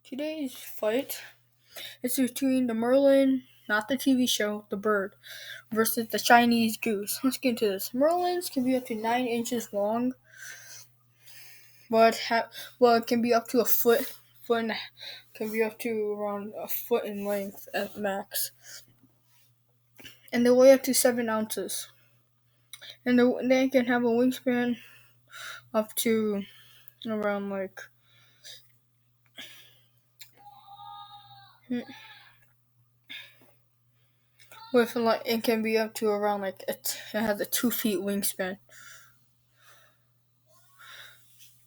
Today's fight is between the Merlin, not the TV show, the bird, versus the Chinese Goose. Let's get into this. Merlins can be up to 9 inches long, but it can be up to a foot. Can be up to around a foot in length at max, and they weigh up to 7 ounces. And they can have a wingspan up to around it can be up to around it has a 2 feet wingspan.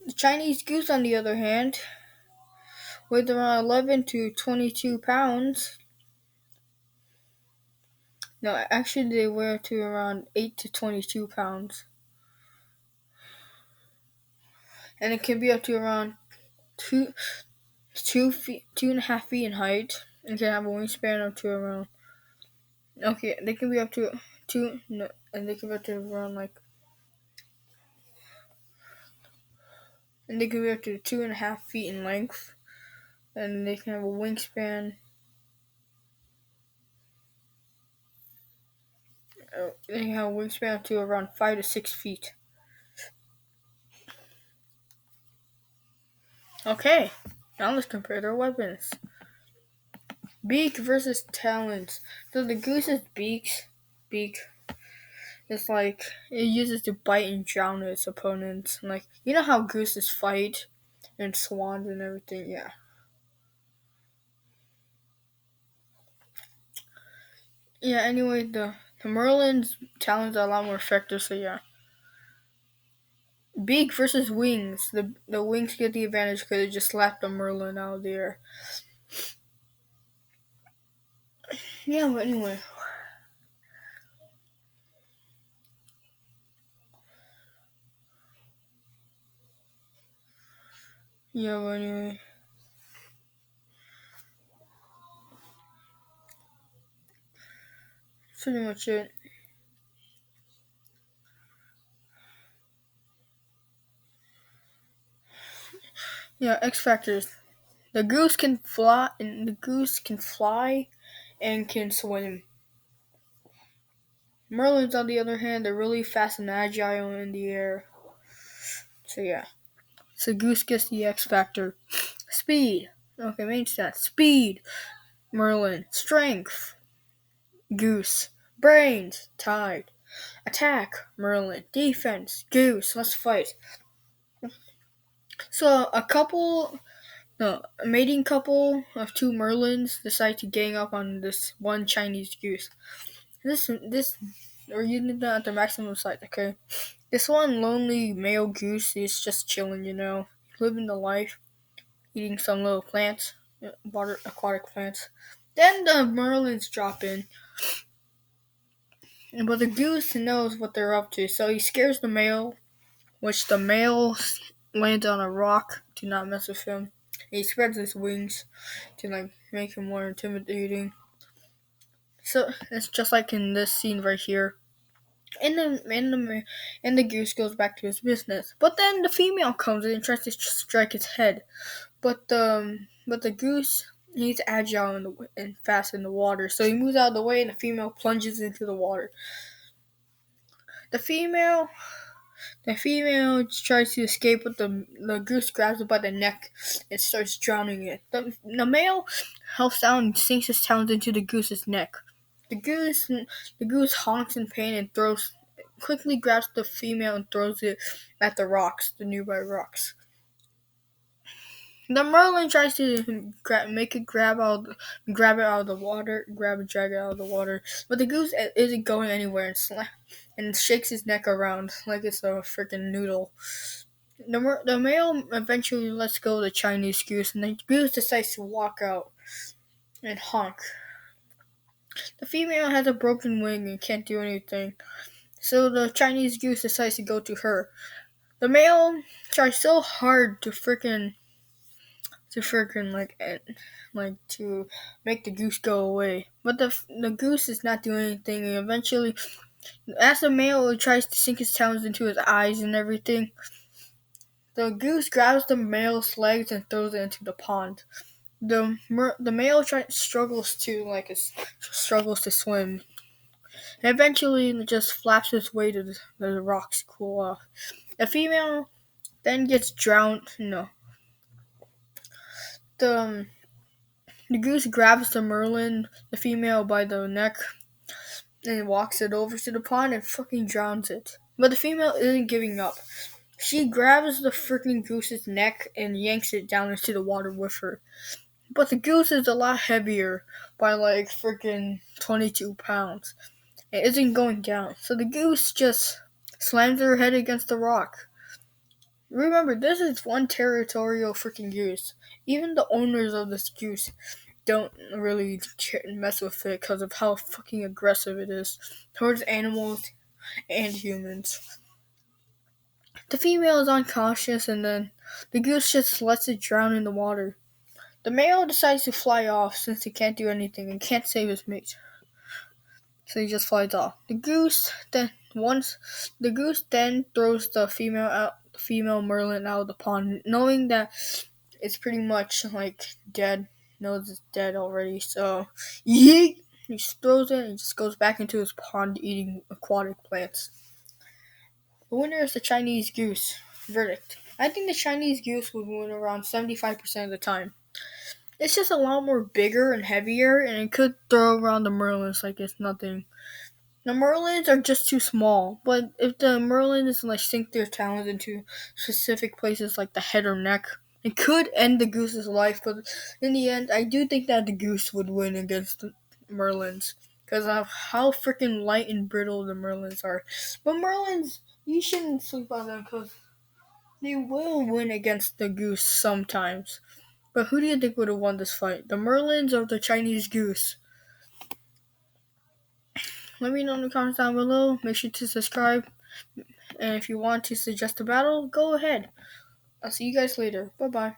The Chinese Goose, on the other hand, weighs around 11 to 22 pounds. No, actually, they weigh up to around 8 to 22 pounds. And it can be up to around 2.5 feet in height. And can have a wingspan up to around. Okay, they can be up to two. No, and they can be up to around And they can be up to 2.5 feet in length. And they can have a wingspan. They can have a wingspan up to around 5 to 6 feet. Okay, now let's compare their weapons. Beak versus talons. So the goose's beak is it uses to bite and drown its opponents. You know how gooses fight and swans and everything, yeah. Yeah, anyway, the Merlin's talons are a lot more effective, so yeah. Beak versus wings. The wings get the advantage because they just slapped the Merlin out of the air. Yeah, but anyway. Yeah, but anyway. That's pretty much it. Yeah, X factors. The goose can fly and can swim. Merlins, on the other hand, are really fast and agile in the air. So yeah. So Goose gets the X factor. Speed. Okay, main stats. Speed. Merlin. Strength. Goose. Brains. Tied. Attack. Merlin. Defense. Goose. Let's fight. So a mating couple of two Merlins decide to gang up on this one Chinese Goose. We're using that at the maximum size, okay? This one lonely male goose is just chilling, living the life, eating some little plants, aquatic plants. Then the Merlins drop in, but the goose knows what they're up to, so he scares the male, which the male lands on a rock to not mess with him. He spreads his wings to make him more intimidating. So it's just like in this scene right here. And the goose goes back to his business. But then the female comes in and tries to strike its head. But the goose, he's agile and fast in the water, so he moves out of the way, and the female plunges into the water. The female tries to escape, but the goose grabs it by the neck and starts drowning it. The male helps out and sinks his talons into the goose's neck. The goose honks in pain and quickly grabs the female and throws it at the nearby rocks. The Merlin tries to grab it out of the water, drag it out of the water, but the goose isn't going anywhere and shakes his neck around like it's a freaking noodle. The male eventually lets go of the Chinese goose, and the goose decides to walk out and honk. The female has a broken wing and can't do anything, so the Chinese goose decides to go to her. The male tries so hard to to make the goose go away, but the goose is not doing anything. And eventually, as the male tries to sink his talons into his eyes and everything, the goose grabs the male's legs and throws it into the pond. The male struggles to swim, and eventually it just flaps its way to the rocks to cool off. The female then gets drowned. No, the the goose grabs the Merlin, the female, by the neck and walks it over to the pond and fucking drowns it. But the female isn't giving up. She grabs the freaking goose's neck and yanks it down into the water with her. But the goose is a lot heavier by like freaking 22 pounds. It isn't going down. So the goose just slams her head against the rock. Remember, this is one territorial freaking goose. Even the owners of this goose don't really mess with it because of how fucking aggressive it is towards animals and humans. The female is unconscious and then the goose just lets it drown in the water. The male decides to fly off since he can't do anything and can't save his mate. So he just flies off. The goose then throws the female Merlin out of the pond, knowing that it's pretty much like dead. Knows it's dead already. So yeet! He just throws it and just goes back into his pond eating aquatic plants. The winner is the Chinese goose. Verdict: I think the Chinese goose would win around 75% of the time. It's just a lot more bigger and heavier, and it could throw around the Merlins like it's nothing. The Merlins are just too small, but if the Merlins like sink their talons into specific places like the head or neck, it could end the goose's life. But in the end, I do think that the goose would win against the Merlins because of how freaking light and brittle the Merlins are. But Merlins, you shouldn't sleep on them because they will win against the goose sometimes. But who do you think would have won this fight? The Merlins or the Chinese Goose? Let me know in the comments down below. Make sure to subscribe. And if you want to suggest a battle, go ahead. I'll see you guys later. Bye bye.